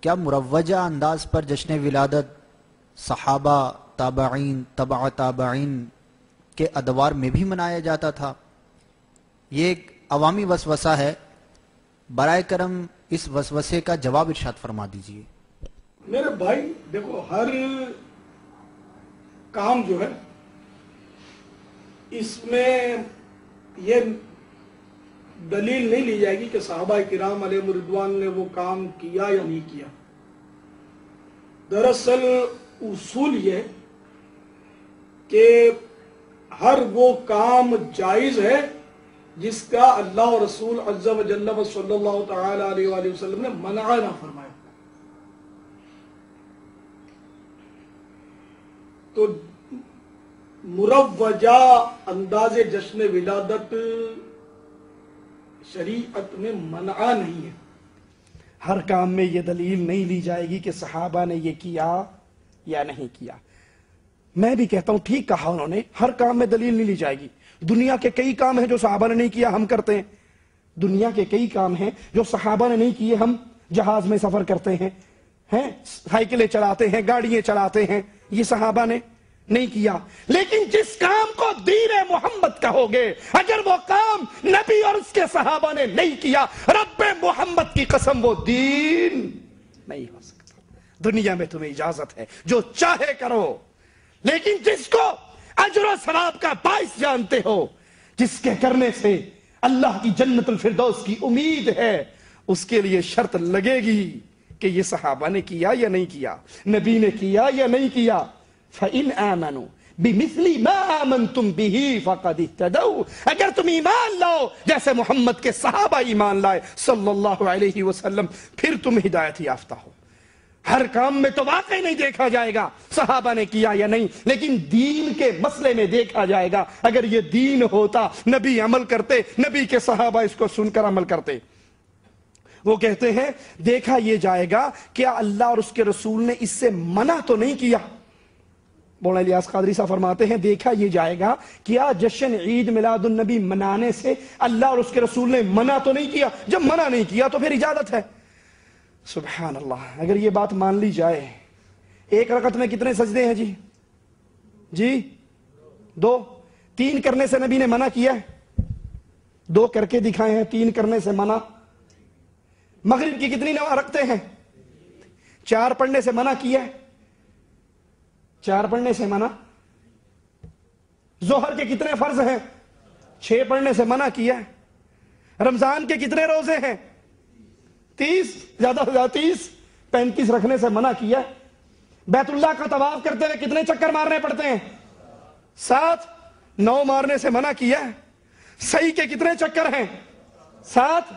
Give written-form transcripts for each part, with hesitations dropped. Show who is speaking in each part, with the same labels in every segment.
Speaker 1: کیا مروجہ انداز پر جشن ولادت صحابہ، تابعین، تبع تابعین کے ادوار میں بھی منایا جاتا تھا؟ یہ ایک عوامی وسوسہ ہے، برائے کرم اس وسوسے کا جواب ارشاد فرما دیجیے۔
Speaker 2: میرے بھائی دیکھو، ہر کام جو ہے اس میں یہ دلیل نہیں لی جائے گی کہ صحابہ کرام علیہ رضوان نے وہ کام کیا یا نہیں کیا۔ دراصل اصول یہ کہ ہر وہ کام جائز ہے جس کا اللہ و رسول عز و جل و صلی اللہ تعالی علیہ وآلہ وسلم نے منع نہ فرمایا۔ تو مروجہ انداز جشن ولادت شریعت میں منع نہیں ہے۔
Speaker 3: ہر کام میں یہ دلیل نہیں لی جائے گی کہ صحابہ نے یہ کیا یا نہیں کیا۔ میں بھی کہتا ہوں ٹھیک کہا انہوں نے، ہر کام میں دلیل نہیں لی جائے گی۔ دنیا کے کئی کام ہیں جو صحابہ نے نہیں کیا، ہم کرتے ہیں۔ دنیا کے کئی کام ہیں جو صحابہ نے نہیں کیے، ہم جہاز میں سفر کرتے ہیں، سائیکلیں چلاتے ہیں، گاڑیاں چلاتے ہیں، یہ صحابہ نے نہیں کیا۔ لیکن جس کام کو دین محمد کہو گے، اگر وہ کام نبی اور اس کے صحابہ نے نہیں کیا، رب محمد کی قسم وہ دین نہیں ہو سکتا۔ دنیا میں تمہیں اجازت ہے جو چاہے کرو، لیکن جس کو اجر و ثواب کا باعث جانتے ہو، جس کے کرنے سے اللہ کی جنت الفردوس کی امید ہے، اس کے لیے شرط لگے گی کہ یہ صحابہ نے کیا یا نہیں کیا، نبی نے کیا یا نہیں کیا۔ فَإِنْ آمَنُوا بِمِثْلِ مَا آمَنْتُمْ بِهِ فَقَدِ اهْتَدَوْا، اگر تم ایمان لاؤ جیسے محمد کے صحابہ ایمان لائے صلی اللہ علیہ وسلم، پھر تم ہدایت یافتہ ہو۔ ہر کام میں تو واقعی نہیں دیکھا جائے گا صحابہ نے کیا یا نہیں، لیکن دین کے مسئلے میں دیکھا جائے گا۔ اگر یہ دین ہوتا، نبی عمل کرتے، نبی کے صحابہ اس کو سن کر عمل کرتے۔ وہ کہتے ہیں دیکھا یہ جائے گا کیا اللہ اور اس کے رسول نے اس سے منع تو نہیں کیا۔ مولانا الیاس قادری صاحب فرماتے ہیں دیکھا یہ جائے گا کیا جشن عید میلاد النبی منانے سے اللہ اور اس کے رسول نے منع تو نہیں کیا۔ جب منع نہیں کیا تو پھر اجازت ہے۔ سبحان اللہ، اگر یہ بات مان لی جائے، ایک رکعت میں کتنے سجدے ہیں جی 2، 3 کرنے سے نبی نے منع کیا ہے، 2 کر کے دکھائے ہیں، 3 کرنے سے منع۔ مغرب کی کتنی نماز رکھتے ہیں؟ 4 پڑھنے سے منع کیا ہے، 4 پڑھنے سے منع۔ ظہر کے کتنے فرض ہیں؟ 6 پڑھنے سے منع کیا ہے۔ رمضان کے کتنے روزے ہیں؟ 30، زیادہ سے زیادہ 30، 35 رکھنے سے منع کیا ہے۔ بیت اللہ کا طواف کرتے ہوئے کتنے چکر مارنے پڑتے ہیں؟ 7، 9 مارنے سے منع کیا ہے۔ سعی کے کتنے چکر ہیں؟ 7،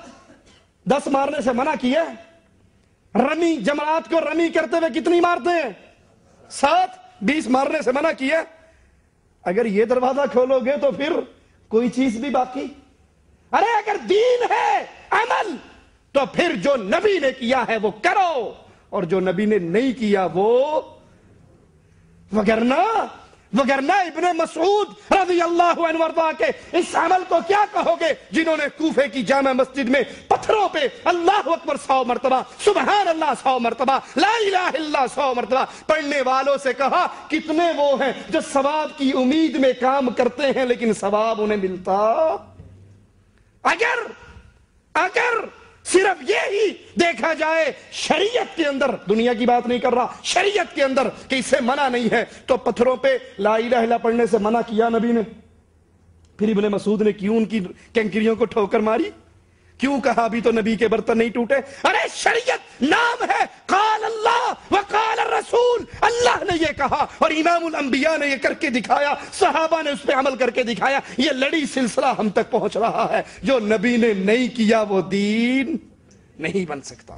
Speaker 3: 10 مارنے سے منع کیا ہے۔ رمی، جمرات کو رمی کرتے ہوئے کتنی مارتے ہیں؟ 7، 20 مارنے سے منع کیا۔ اگر یہ دروازہ کھولو گے تو پھر کوئی چیز بھی باقی؟ ارے اگر دین ہے عمل تو پھر جو نبی نے کیا ہے وہ کرو، اور جو نبی نے نہیں کیا وہ وگرنہ ابن مسعود رضی اللہ عنہ وارضا کے اس عمل کو کیا کہو گے جنہوں نے کوفے کی جامع مسجد میں پتھروں پہ اللہ اکبر 100 مرتبہ، سبحان اللہ 100 مرتبہ، لا الہ الا 100 مرتبہ پڑھنے والوں سے کہا کتنے وہ ہیں جو ثواب کی امید میں کام کرتے ہیں لیکن ثواب انہیں ملتا؟ اگر صرف یہی دیکھا جائے شریعت کے اندر، دنیا کی بات نہیں کر رہا، شریعت کے اندر کہ اسے منع نہیں ہے، تو پتھروں پہ لا الہ الا پڑھنے سے منع کیا نبی نے؟ پھر ابن مسعود نے کیوں ان کی کنکریوں کو ٹھوکر ماری؟ کیوں کہا ابھی تو نبی کے برتن نہیں ٹوٹے؟ ارے شریعت نام ہے، قال اللہ وقال الرسول، اللہ نے یہ کہا اور امام الانبیاء نے یہ کر کے دکھایا، صحابہ نے اس پہ عمل کر کے دکھایا۔ یہ لڑی سلسلہ ہم تک پہنچ رہا ہے، جو نبی نے نہیں کیا وہ دین نہیں بن سکتا۔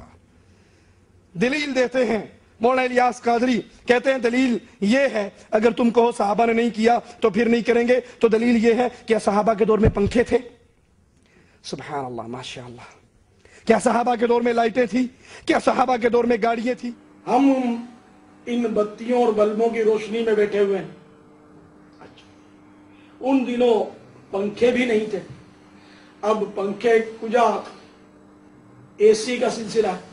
Speaker 3: دلیل دیتے ہیں مولانا الیاس قادری، کہتے ہیں دلیل یہ ہے اگر تم کہو صحابہ نے نہیں کیا تو پھر نہیں کریں گے، تو دلیل یہ ہے کہ صحابہ کے دور میں پنکھے تھے؟ سبحان اللہ، ماشاءاللہ۔ کیا صحابہ کے دور میں لائٹیں تھی؟ کیا صحابہ کے دور میں گاڑیاں تھی؟
Speaker 2: ہم ان بتیوں اور بلبوں کی روشنی میں بیٹھے ہوئے ہیں، ان دنوں پنکھے بھی نہیں تھے۔ اب پنکھے کجا، اے سی کا سلسلہ ہے۔